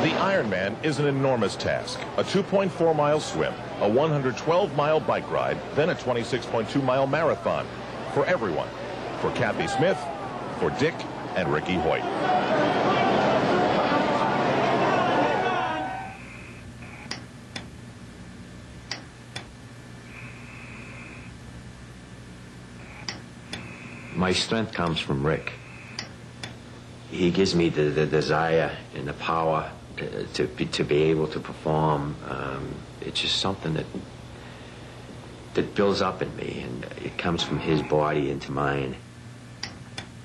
The Ironman is an enormous task. A 2.4-mile swim, a 112-mile bike ride, then a 26.2-mile marathon. For everyone. For Kathy Smith, for Dick, and Ricky Hoyt. My strength comes from Rick. He gives me the desire and the power to be able to perform. It's just something that builds up in me, and it comes from his body into mine.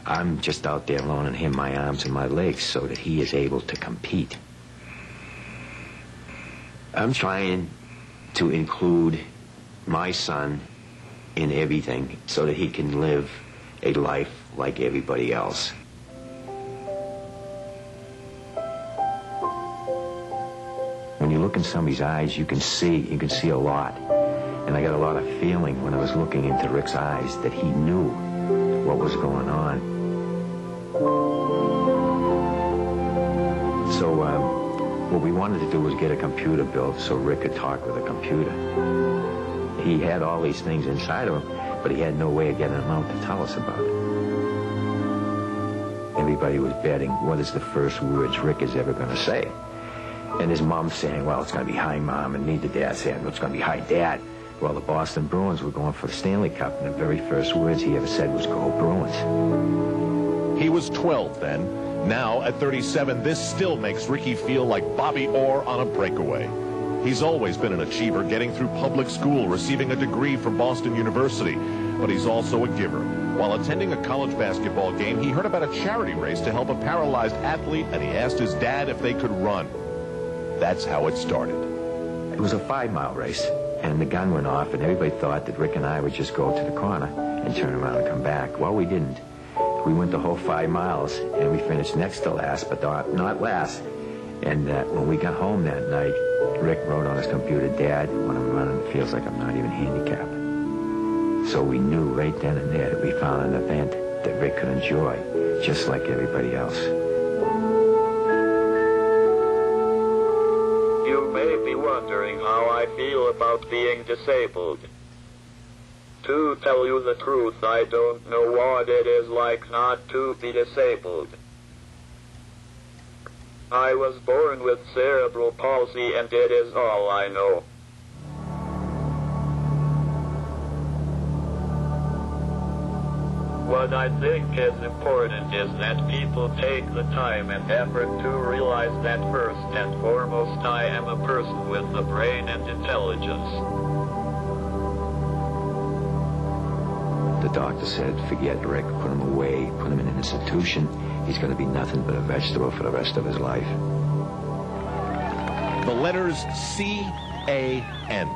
I'm just out there loaning him my arms and my legs so that he is able to compete. I'm trying to include my son in everything so that he can live a life like everybody else. When you look in somebody's eyes, you can see a lot. And I got a lot of feeling when I was looking into Rick's eyes that he knew what was going on. So what we wanted to do was get a computer built so Rick could talk with a computer. He had all these things inside of him, but he had no way of getting them out to tell us about it. Everybody was betting, what is the first words Rick is ever going to say? And his mom saying, well, it's going to be hi, Mom, and me, the dad, saying, well, it's going to be hi, Dad. Well, the Boston Bruins were going for the Stanley Cup, and the very first words he ever said was, go Bruins. He was 12 then. Now, at 37, this still makes Ricky feel like Bobby Orr on a breakaway. He's always been an achiever, getting through public school, receiving a degree from Boston University. But he's also a giver. While attending a college basketball game, he heard about a charity race to help a paralyzed athlete, and he asked his dad if they could run. That's how it started. It was a 5-mile race, and the gun went off, and everybody thought that Rick and I would just go to the corner and turn around and come back. Well, we didn't. We went the whole 5 miles, and we finished next to last, but not last. And when we got home that night, Rick wrote on his computer, Dad, when I'm running, it feels like I'm not even handicapped. So we knew right then and there that we found an event that Rick could enjoy, just like everybody else. You may be wondering how I feel about being disabled. To tell you the truth, I don't know what it is like not to be disabled. I was born with cerebral palsy, and it is all I know. What I think is important is that people take the time and effort to realize that first and foremost I am a person with a brain and intelligence. The doctor said, forget Rick, put him away, put him in an institution. He's going to be nothing but a vegetable for the rest of his life. The letters C-A-N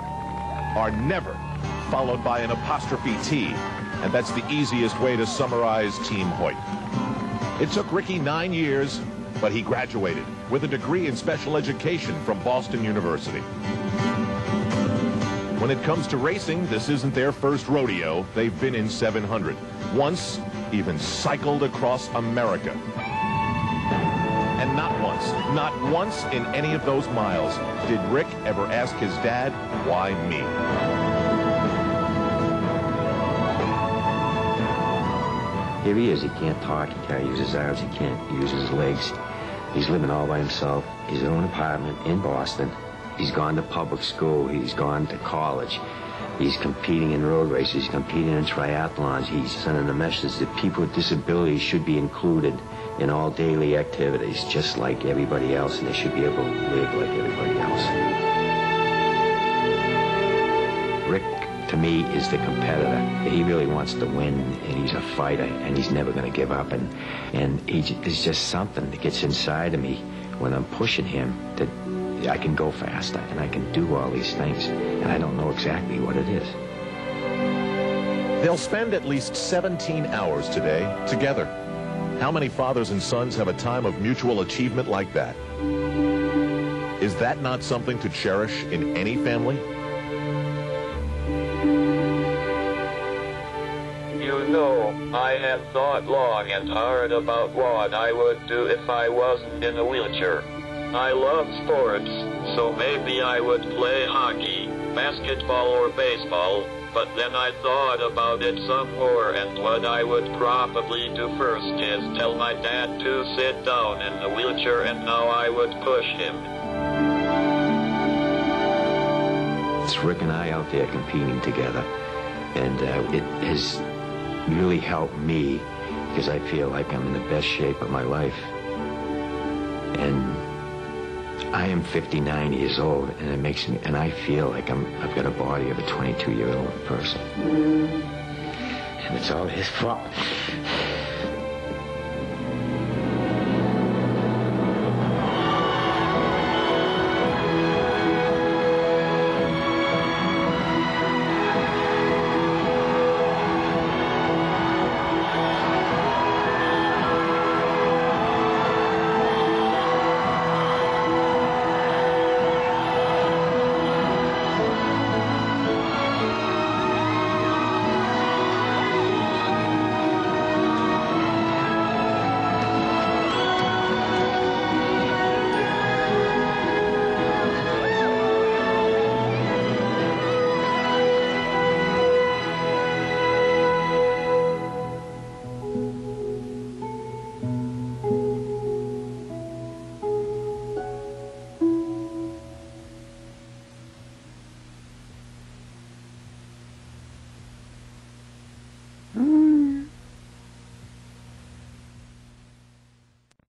are never followed by an apostrophe T, and that's the easiest way to summarize TeamHoyt. It took Ricky 9 years, but he graduated with a degree in special education from Boston University. When it comes to racing, this isn't their first rodeo. They've been in 700. Once, even cycled across America. And not once in any of those miles did Rick ever ask his dad, why me? Here he is. He can't talk. He can't use his arms. He can't use his legs. He's living all by himself. His own apartment in Boston. He's gone to public school. He's gone to college. He's competing in road races. He's competing in triathlons. He's sending a message that people with disabilities should be included in all daily activities, just like everybody else, and they should be able to live like everybody else. Rick, to me, is the competitor. He really wants to win, and he's a fighter, and he's never going to give up. And there's just something that gets inside of me when I'm pushing him that I can go faster, and I can do all these things, and I don't know exactly what it is. They'll spend at least 17 hours today together. How many fathers and sons have a time of mutual achievement like that? Is that not something to cherish in any family? You know, I have thought long and hard about what I would do if I wasn't in a wheelchair. I love sports, so maybe I would play hockey, basketball or baseball, but then I thought about it some more, and what I would probably do first is tell my dad to sit down in the wheelchair, and now I would push him. It's Rick and I out there competing together, and it has really helped me because I feel like I'm in the best shape of my life. And I am 59 years old, and it makes me, and I feel like I've got a body of a 22-year-old person. And it's all his fault.